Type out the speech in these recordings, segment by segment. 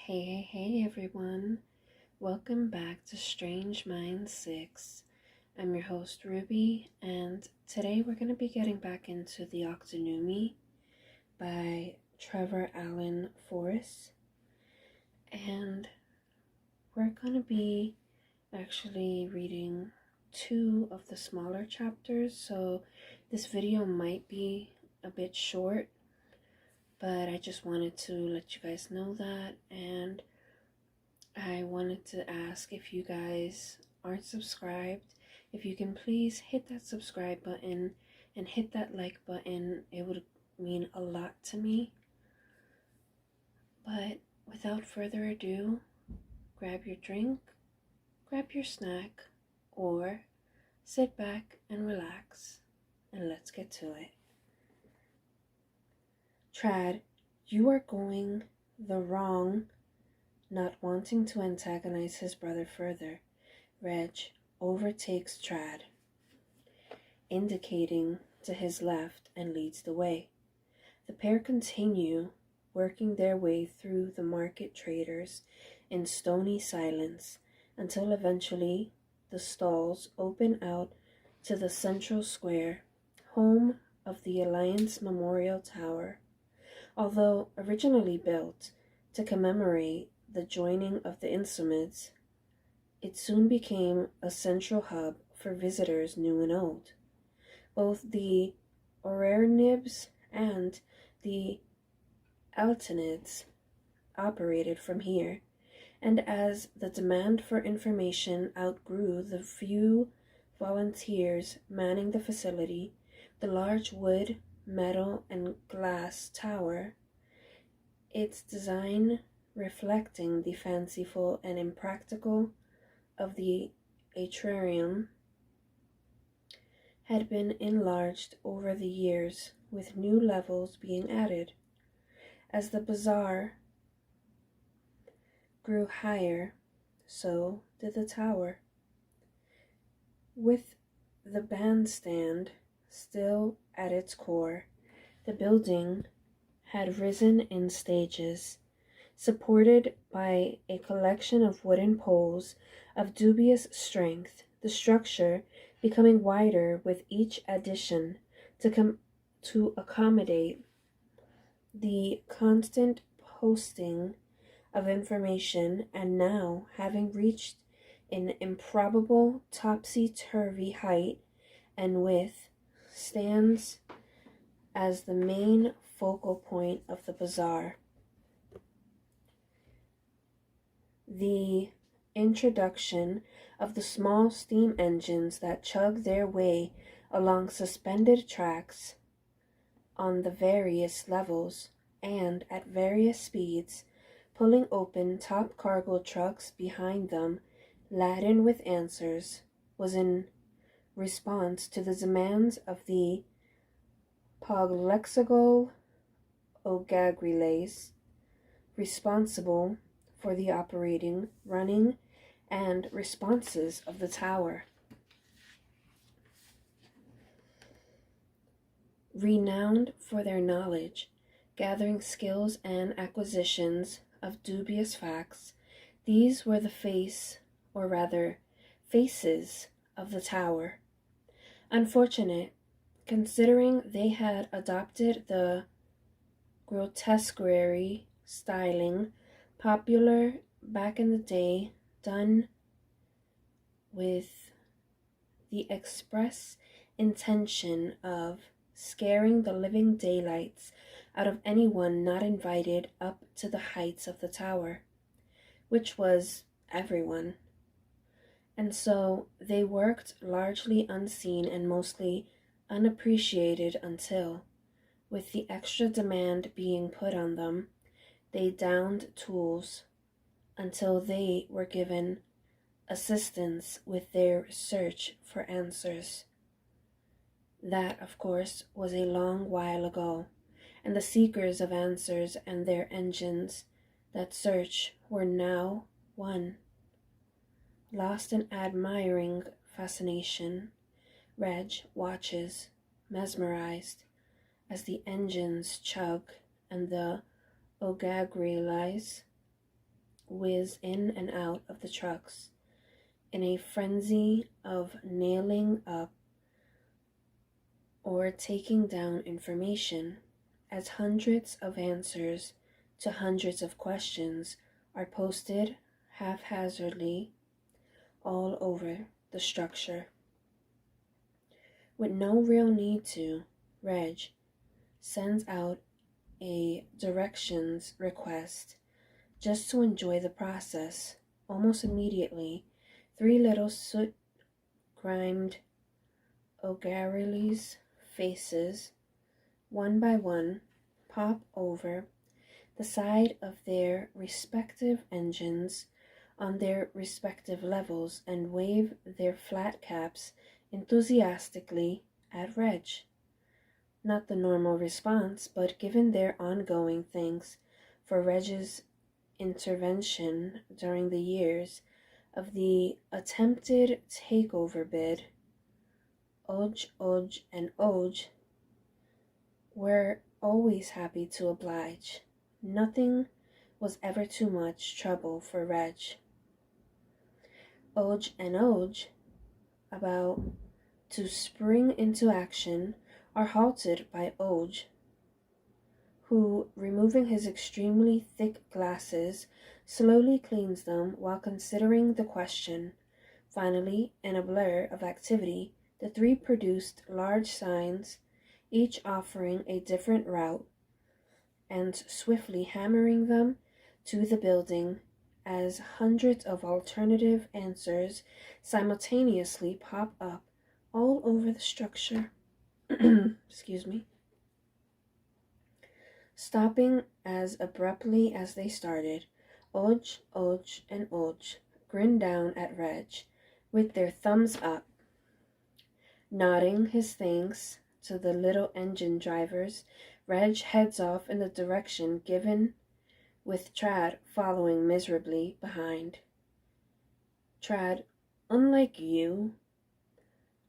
Hey everyone. Welcome back to Strange Minds 6. I'm your host Ruby, and today we're going to be getting back into the Octunnumi by Trevor Allen Forrest. And we're going to be actually reading 2 of the smaller chapters, so this video might be a bit short, but I just wanted to let you guys know that. And I wanted to ask, if you guys aren't subscribed, if you can please hit that subscribe button and hit that like button. It would mean a lot to me. But without further ado, grab your drink, grab your snack, or sit back and relax, and let's get to it. Trad, you are going the wrong. Not wanting to antagonize his brother further, Reg overtakes Trad, indicating to his left, and leads the way. The pair continue working their way through the market traders in stony silence until eventually the stalls open out to the central square, home of the Alliance Memorial Tower. Although originally built to commemorate the joining of the Insumids, it soon became a central hub for visitors new and old. Both the Orernibs and the Altanids operated from here, and as the demand for information outgrew the few volunteers manning the facility, the large wood, metal, and glass tower, its design reflecting the fanciful and impractical of the atrium, had been enlarged over the years, with new levels being added. As the bazaar grew higher, so did the tower, with the bandstand still at its core. The building had risen in stages, supported by a collection of wooden poles of dubious strength, the structure becoming wider with each addition to accommodate the constant posting of information, and now, having reached an improbable topsy-turvy height and width, stands as the main focal point of the bazaar. The introduction of the small steam engines that chug their way along suspended tracks on the various levels and at various speeds, pulling open top cargo trucks behind them laden with answers, was in response to the demands of the Poglexical Ogagriles, responsible for the operating, running, and responses of the tower. Renowned for their knowledge, gathering skills, and acquisitions of dubious facts, these were the faces of the tower. Unfortunate, considering they had adopted the grotesquerie styling popular back in the day, done with the express intention of scaring the living daylights out of anyone not invited up to the heights of the tower, which was everyone. And so they worked largely unseen and mostly unappreciated until, with the extra demand being put on them, they downed tools until they were given assistance with their search for answers. That, of course, was a long while ago, and the seekers of answers and their engines that search were now one. Lost in admiring fascination, Reg watches, mesmerized, as the engines chug and the Ogagriles whiz in and out of the trucks in a frenzy of nailing up or taking down information, as hundreds of answers to hundreds of questions are posted haphazardly all over the structure. With no real need to, Reg sends out a directions request just to enjoy the process. Almost immediately, 3 little soot-grimed O'Garrily's faces, one by one, pop over the side of their respective engines on their respective levels and wave their flat caps enthusiastically at Reg. Not the normal response, but given their ongoing thanks for Reg's intervention during the years of the attempted takeover bid, Oj, and Oj were always happy to oblige. Nothing was ever too much trouble for Reg. Oj and Oj, about to spring into action, are halted by Oj, who, removing his extremely thick glasses, slowly cleans them while considering the question. Finally, in a blur of activity, the 3 produced large signs, each offering a different route, and swiftly hammering them to the building as hundreds of alternative answers simultaneously pop up all over the structure. Excuse me. Stopping as abruptly as they started, Oj, and Oj grinned down at Reg with their thumbs up. Nodding his thanks to the little engine drivers, Reg heads off in the direction given, with Trad following miserably behind. Trad, unlike you,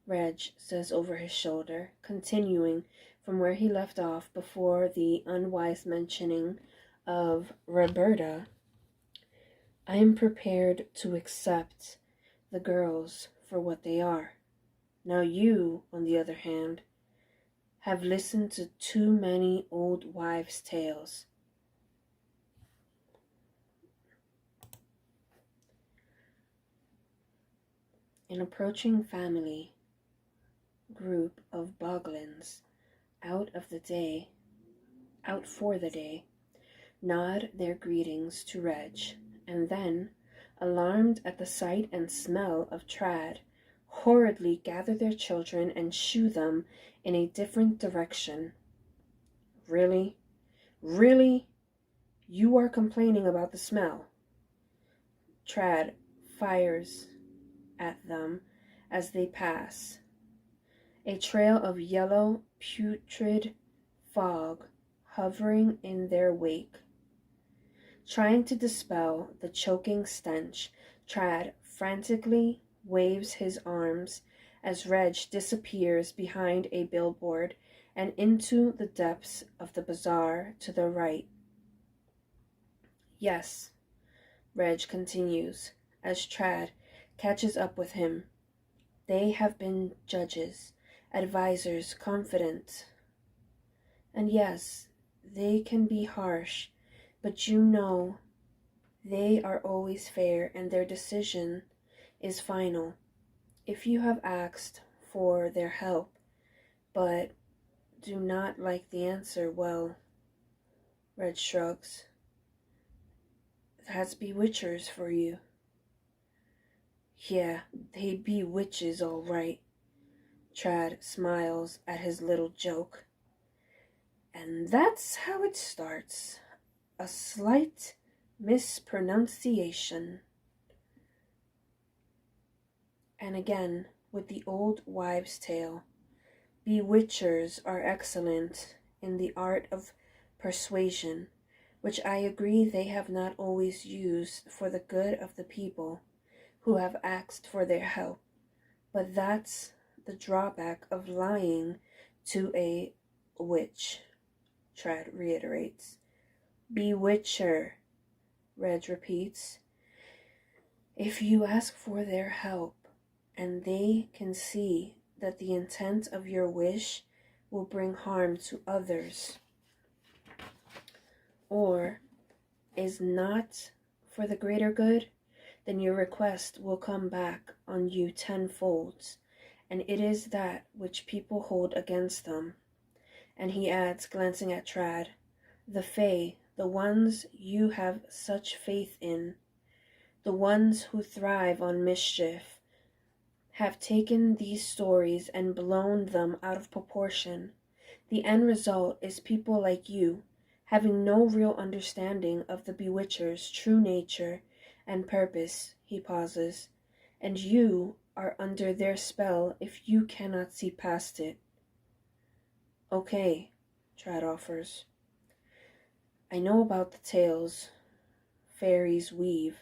Reg says over his shoulder, continuing from where he left off before the unwise mentioning of Roberta, I am prepared to accept the girls for what they are. Now you, on the other hand, have listened to too many old wives' tales. An approaching family group of Boglins out for the day, nod their greetings to Reg, and then, alarmed at the sight and smell of Trad, horridly gather their children and shoo them in a different direction. Really? Really? You are complaining about the smell? Trad fires at them as they pass, a trail of yellow, putrid fog hovering in their wake. Trying to dispel the choking stench, Trad frantically waves his arms as Reg disappears behind a billboard and into the depths of the bazaar to the right. Yes, Reg continues, as Trad catches up with him. They have been judges, advisors, confident. And yes, they can be harsh, but you know they are always fair and their decision is final. If you have asked for their help, but do not like the answer, well, Reg shrugs. That's bewitchers for you. Yeah, they be witches all right. Trad smiles at his little joke. And that's how it starts. A slight mispronunciation. And again, with the old wives' tale, bewitchers are excellent in the art of persuasion, which I agree they have not always used for the good of the people who have asked for their help. But that's the drawback of lying to a witch, Trad reiterates. Bewitcher, Reg repeats. If you ask for their help, and they can see that the intent of your wish will bring harm to others, or is not for the greater good, then your request will come back on you tenfold, and it is that which people hold against them. And he adds, glancing at Trad, the Fae, the ones you have such faith in, the ones who thrive on mischief, have taken these stories and blown them out of proportion. The end result is people like you, having no real understanding of the bewitcher's true nature and purpose. He pauses. And you are under their spell if you cannot see past it. Okay, Trad offers. I know about the tales fairies weave,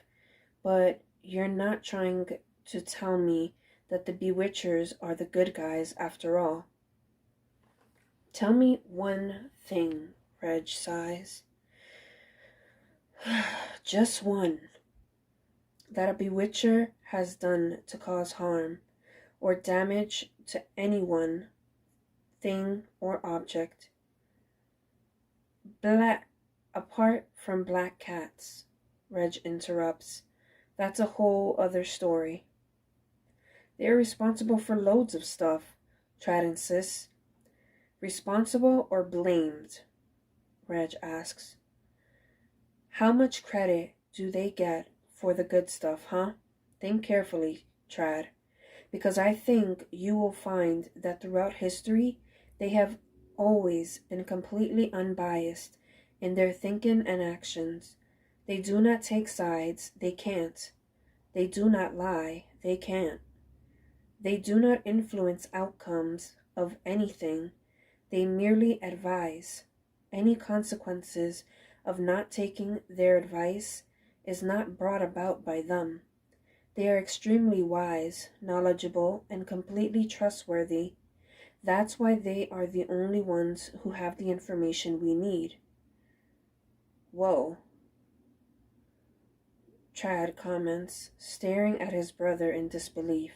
but you're not trying to tell me that the bewitchers are the good guys after all. Tell me one thing, Reg sighs. Just one. That a bewitcher has done to cause harm or damage to anyone, thing, or object. Apart from black cats, Reg interrupts. That's a whole other story. They're responsible for loads of stuff, Trad insists. Responsible or blamed? Reg asks. How much credit do they get for the good stuff, huh? Think carefully, Trad, because I think you will find that throughout history, they have always been completely unbiased in their thinking and actions. They do not take sides, they can't. They do not lie, they can't. They do not influence outcomes of anything, they merely advise. Any consequences of not taking their advice is not brought about by them. They are extremely wise, knowledgeable, and completely trustworthy. That's why they are the only ones who have the information we need. Whoa. Trad comments, staring at his brother in disbelief.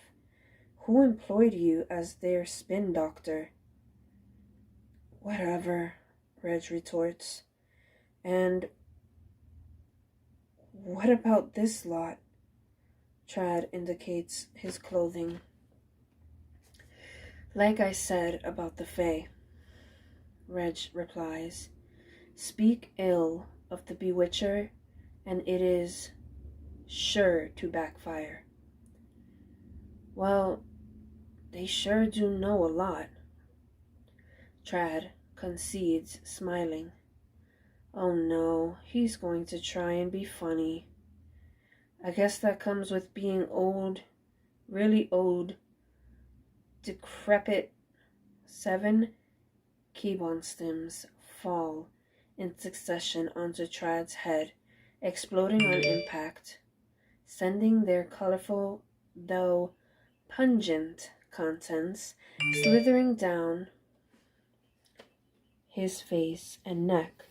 Who employed you as their spin doctor? Whatever, Reg retorts. And what about this lot? Trad indicates his clothing. Like I said about the Fae, Reg replies. Speak ill of the bewitcher, and it is sure to backfire. Well, they sure do know a lot. Trad concedes, smiling. Oh no, he's going to try and be funny. I guess that comes with being old, really old, decrepit. 7 Kibon stems fall in succession onto Trad's head, exploding on impact, sending their colorful, though pungent contents slithering down his face and neck,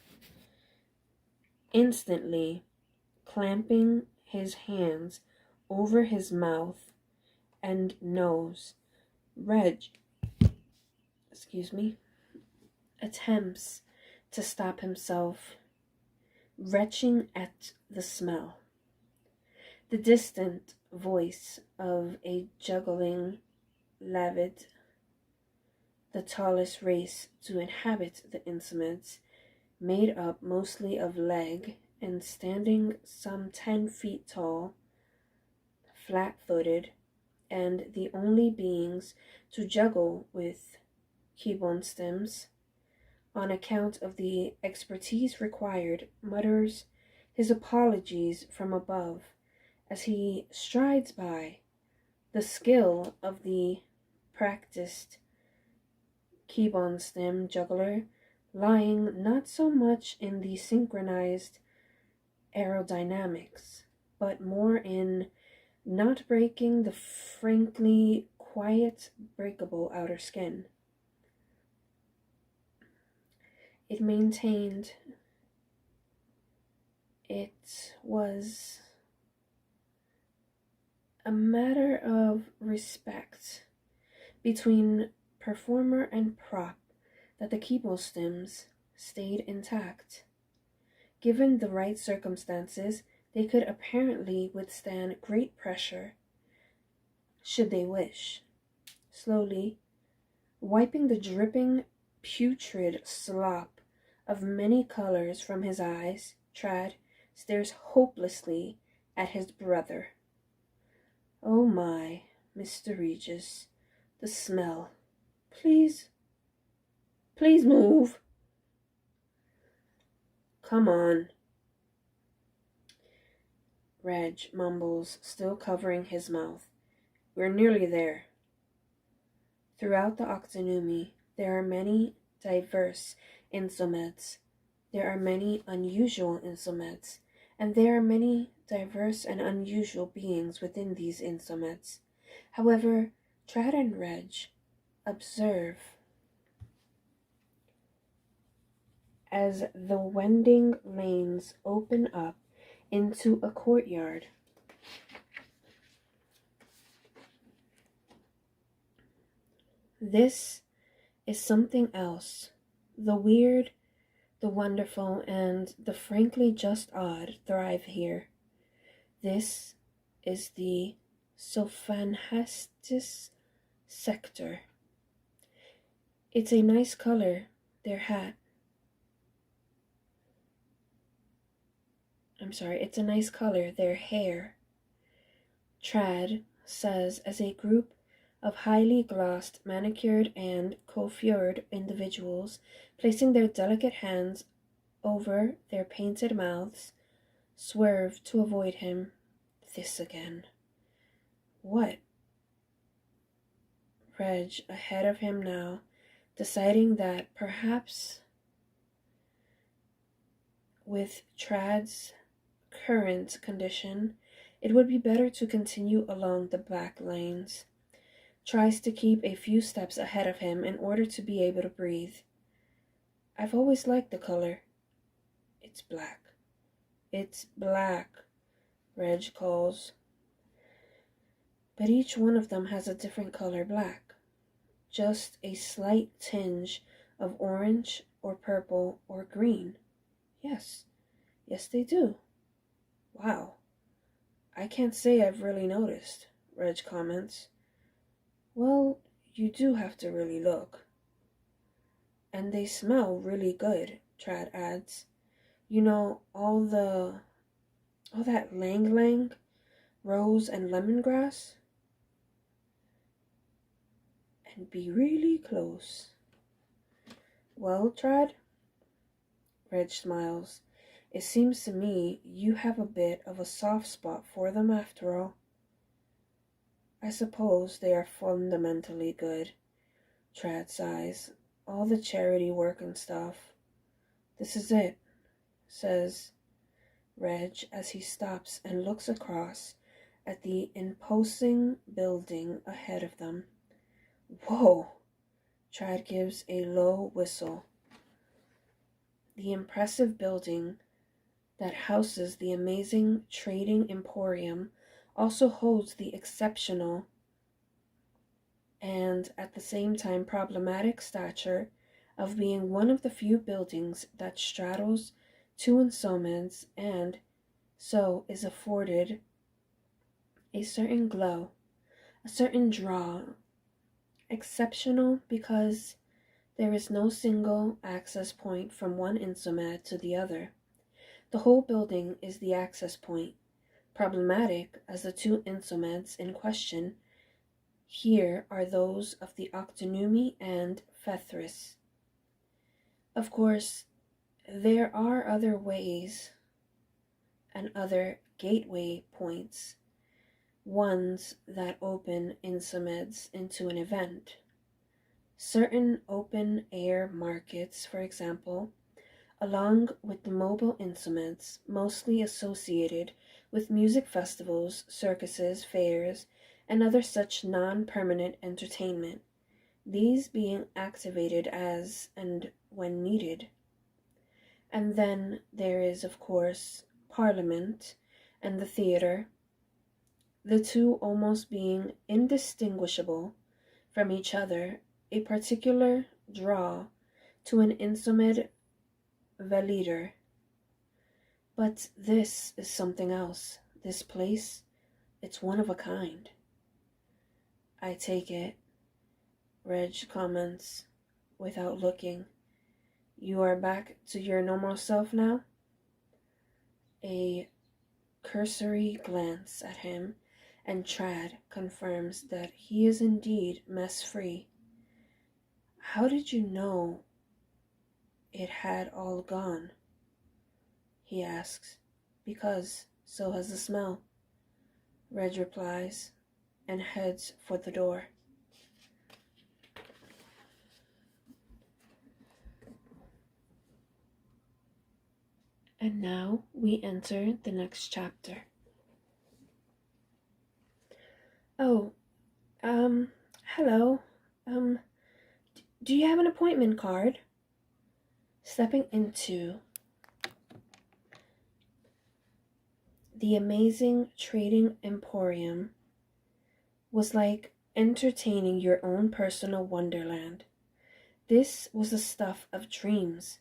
instantly clamping his hands over his mouth and nose. Reg, attempts to stop himself, retching at the smell. The distant voice of a juggling Lavid, the tallest race to inhabit the intimates, made up mostly of leg and standing some 10 feet tall, flat-footed, and the only beings to juggle with Kibon stems, on account of the expertise required, mutters his apologies from above as he strides by, the skill of the practiced Kibon stem juggler lying not so much in the synchronized aerodynamics, but more in not breaking the frankly quiet, breakable outer skin. It maintained It was a matter of respect between performer and prop that the keyboard stems stayed intact. Given the right circumstances, they could apparently withstand great pressure should they wish. Slowly, wiping the dripping, putrid slop of many colors from his eyes, Trad stares hopelessly at his brother. Oh my, Mr. Regis, the smell. Please, please move. Come on, Reg mumbles, still covering his mouth. We're nearly there. Throughout the Octunnumi, there are many diverse insomeds. There are many unusual insomeds, and there are many diverse and unusual beings within these insomeds. However, Trad and Reg observe as the winding lanes open up into a courtyard. This is something else. The weird, the wonderful, and the frankly just odd thrive here. This is the Sophanastis sector. It's a nice color, their hat. It's a nice color, their hair. Trad says as a group of highly glossed, manicured, and coiffured individuals, placing their delicate hands over their painted mouths, swerve to avoid him. This again. What? Reg, ahead of him now, deciding that perhaps with Trad's current condition, it would be better to continue along the back lanes. Tries to keep a few steps ahead of him in order to be able to breathe. I've always liked the color. It's black. It's black, Reg calls. But each one of them has a different color black. Just a slight tinge of orange or purple or green. Yes, they do. Wow. I can't say I've really noticed, Reg comments. Well, you do have to really look. And they smell really good, Trad adds. You know, all that lang lang, rose and lemongrass. And be really close. Well, Trad? Reg smiles. It seems to me you have a bit of a soft spot for them after all. I suppose they are fundamentally good, Trad sighs. All the charity work and stuff. This is it, says Reg as he stops and looks across at the imposing building ahead of them. Whoa! Trad gives a low whistle. The impressive building that houses the amazing trading emporium also holds the exceptional and at the same time problematic stature of being one of the few buildings that straddles two insomens and so is afforded a certain glow, a certain draw. Exceptional because there is no single access point from one insomed to the other. The whole building is the access point. Problematic as the two insomeds in question here are those of the Octunnumi and Fethris. Of course, there are other ways and other gateway points, ones that open insomeds into an event. Certain open-air markets, for example, along with the mobile insomeds, mostly associated with music festivals, circuses, fairs, and other such non-permanent entertainment, these being activated as and when needed. And then there is, of course, Parliament and the theater, the two almost being indistinguishable from each other, a particular draw to an insomid valider. But this is something else. This place, it's one of a kind. I take it, Reg comments without looking. You are back to your normal self now? A cursory glance at him, and Trad confirms that he is indeed mess-free. How did you know it had all gone? He asks. Because so has the smell, Reg replies, and heads for the door. And now we enter the next chapter. Oh, hello. Do you have an appointment card? Stepping into the amazing trading emporium was like entertaining your own personal wonderland. This was the stuff of dreams,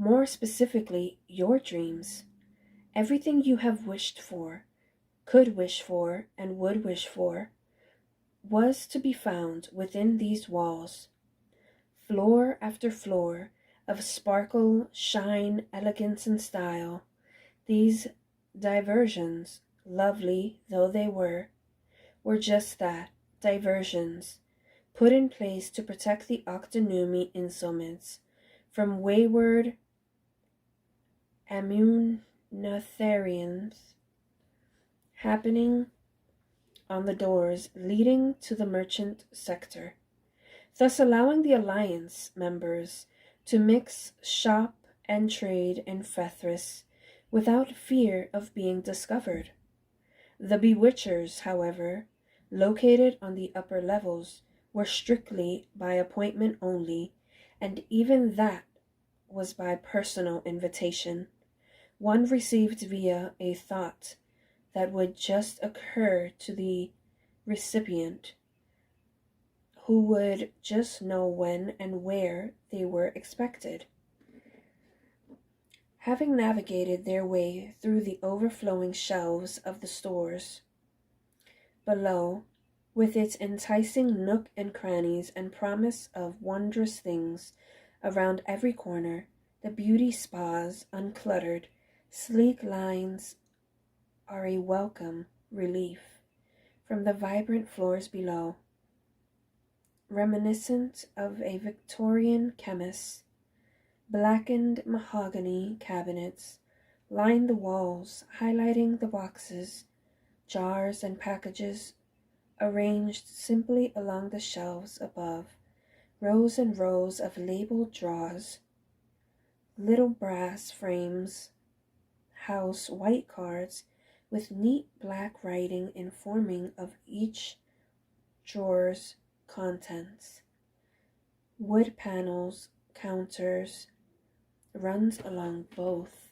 more specifically, your dreams. Everything you have wished for, could wish for, and would wish for, was to be found within these walls. Floor after floor of sparkle, shine, elegance, and style, these diversions, lovely though they were just that, diversions, put in place to protect the Octunnumi insomids from wayward immunotherians happening on the doors leading to the merchant sector, thus allowing the Alliance members to mix shop and trade in Fethris without fear of being discovered. The Bewitchers, however, located on the upper levels, were strictly by appointment only, and even that was by personal invitation, one received via a thought that would just occur to the recipient, who would just know when and where they were expected. Having navigated their way through the overflowing shelves of the stores below, with its enticing nook and crannies and promise of wondrous things around every corner, the beauty spas, uncluttered, sleek lines are a welcome relief from the vibrant floors below, reminiscent of a Victorian chemist. Blackened mahogany cabinets line the walls, highlighting the boxes, jars, and packages arranged simply along the shelves above, rows and rows of labeled drawers. Little brass frames house white cards with neat black writing informing of each drawer's contents. Wood panels, counters, runs along both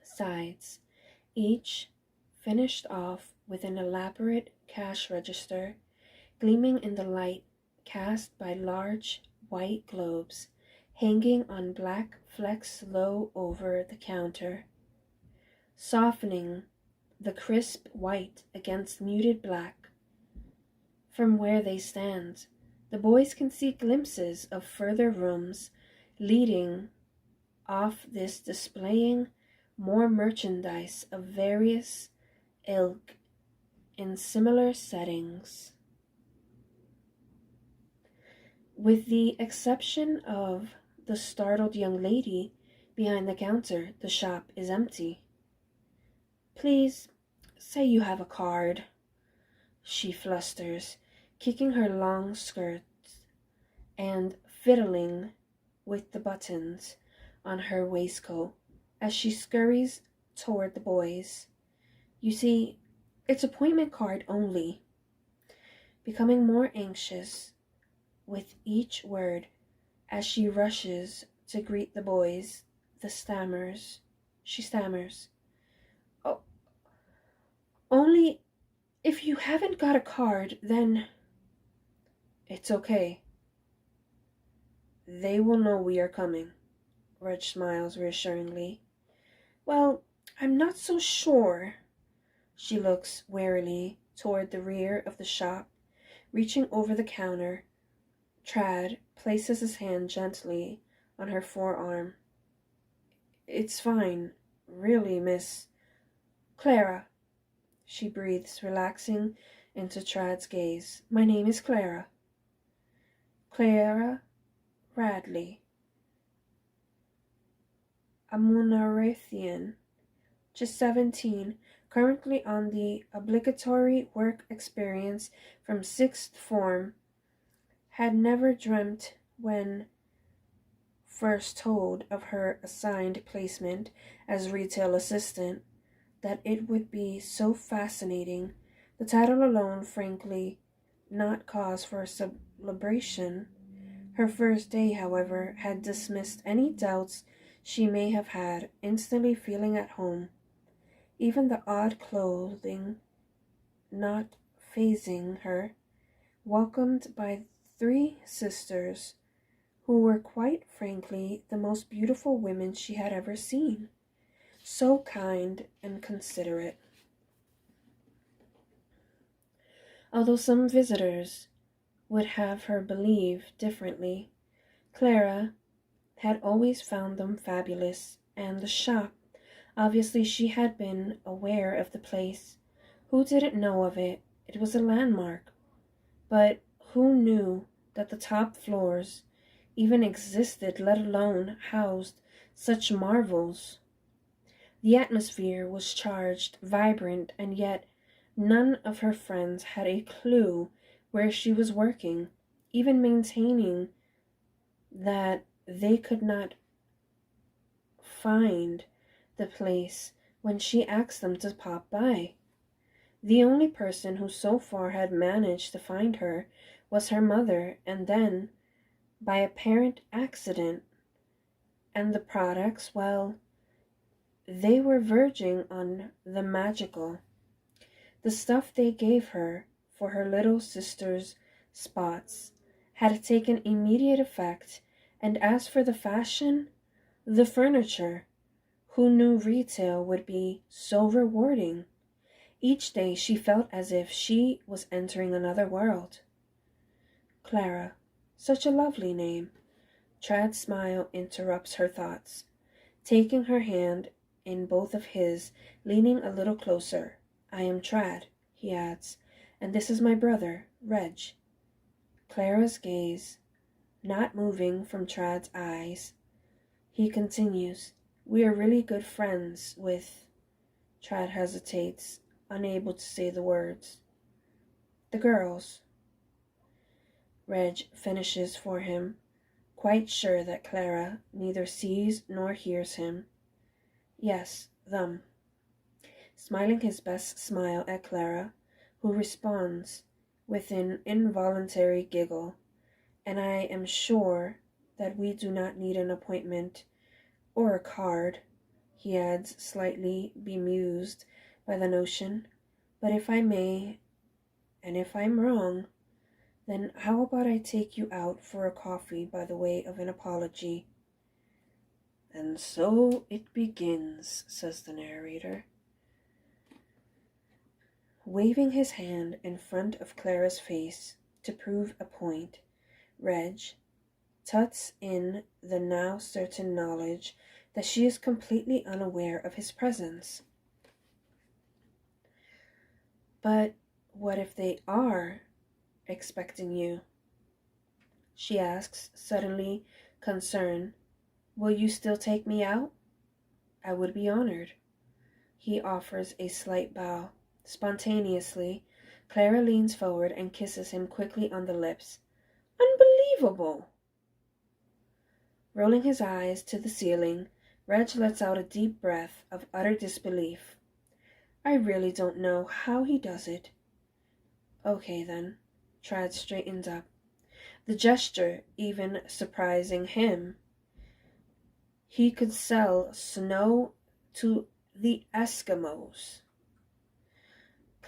sides, each finished off with an elaborate cash register gleaming in the light cast by large white globes hanging on black flecks low over the counter, softening the crisp white against muted black. From where they stand, the boys can see glimpses of further rooms leading off this, displaying more merchandise of various ilk in similar settings. With the exception of the startled young lady behind the counter, the shop is empty. Please, say you have a card, she flusters, kicking her long skirts and fiddling with the buttons on her waistcoat as she scurries toward the boys. You see, it's appointment card only. Becoming more anxious with each word as she rushes to greet the boys, she stammers. Only if you haven't got a card, then it's okay. They will know we are coming. Reg smiles reassuringly. Well, I'm not so sure. She looks warily toward the rear of the shop, reaching over the counter. Trad places his hand gently on her forearm. It's fine, really, Miss Clara, she breathes, relaxing into Trad's gaze. My name is Clara. Clara Radley. A Munarithian, just 17, currently on the obligatory work experience from 6th form, had never dreamt when first told of her assigned placement as retail assistant that it would be so fascinating. The title alone, frankly, not cause for celebration. Her first day, however, had dismissed any doubts she may have had, instantly feeling at home. Even the odd clothing not fazing her, welcomed by 3 sisters who were quite frankly the most beautiful women she had ever seen. So kind and considerate. Although some visitors would have her believe differently, Clara had always found them fabulous, and the shop, obviously she had been aware of the place. Who didn't know of it? It was a landmark. But who knew that the top floors even existed, let alone housed such marvels? The atmosphere was charged, vibrant, and yet none of her friends had a clue where she was working, even maintaining that they could not find the place when she asked them to pop by. The only person who so far had managed to find her was her mother, and then by apparent accident. And the products, well, they were verging on the magical. The stuff they gave her for her little sister's spots had taken immediate effect, and as for the fashion, the furniture, who knew retail would be so rewarding? Each day she felt as if she was entering another world. Clara, such a lovely name. Trad's smile interrupts her thoughts. Taking her hand in both of his, leaning a little closer. I am Trad, he adds, and this is my brother, Reg. Clara's gaze not moving from Trad's eyes, he continues, we are really good friends with... Trad hesitates, unable to say the words. The girls. Reg finishes for him, quite sure that Clara neither sees nor hears him. Yes, them. Smiling his best smile at Clara, who responds with an involuntary giggle. And I am sure that we do not need an appointment or a card, he adds, slightly bemused by the notion. But if I may, and if I'm wrong, then how about I take you out for a coffee by the way of an apology? And so it begins, says the narrator. Waving his hand in front of Clara's face to prove a point, Reg tuts in the now certain knowledge that she is completely unaware of his presence. But what if they are expecting you? She asks, suddenly concerned. Will you still take me out? I would be honored. He offers a slight bow. Spontaneously, Clara leans forward and kisses him quickly on the lips. Unbelievable! Rolling his eyes to the ceiling, Reg lets out a deep breath of utter disbelief. I really don't know how he does it. Okay then. Trad straightens up, the gesture even surprising him. He could sell snow to the Eskimos.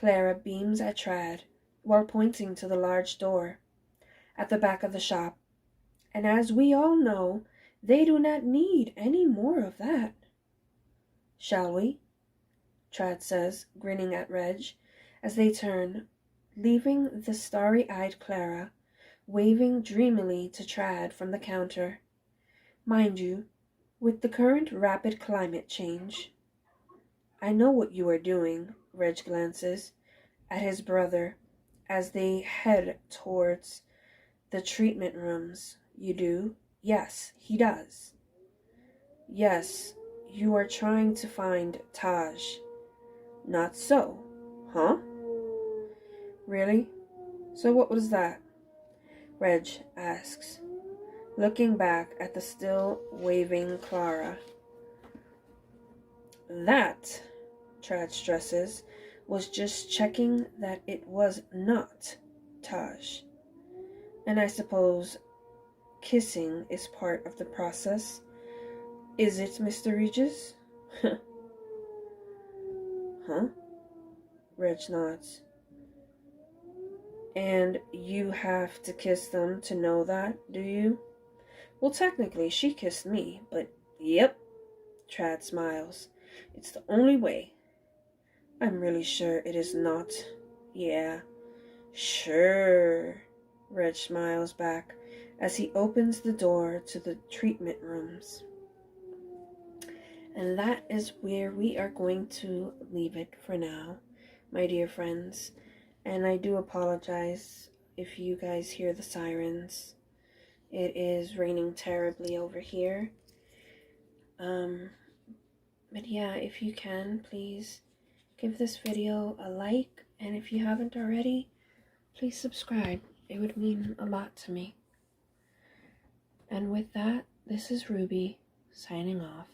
Clara beams at Trad while pointing to the large door at the back of the shop. And as we all know, they do not need any more of that. Shall we? Trad says, grinning at Reg, as they turn, leaving the starry-eyed Clara waving dreamily to Trad from the counter. Mind you, with the current rapid climate change. I know what you are doing, Reg glances at his brother as they head towards the treatment rooms. You do? Yes, he does. Yes, you are trying to find Taj. Not so. Huh? Really? So what was that? Reg asks, looking back at the still waving Clara. That, Trad stresses, was just checking that it was not Taj. And I suppose kissing is part of the process. Is it, Mr. Regis? Huh? Reg nods. And you have to kiss them to know that, do you? Well, technically, she kissed me, but yep. Trad smiles. It's the only way. I'm really sure it is not. Yeah. Sure. Reg smiles back as he opens the door to the treatment rooms. And that is where we are going to leave it for now, my dear friends. And I do apologize if you guys hear the sirens. It is raining terribly over here. But yeah, if you can, please give this video a like. And if you haven't already, please subscribe. It would mean a lot to me. And with that, this is Ruby, signing off.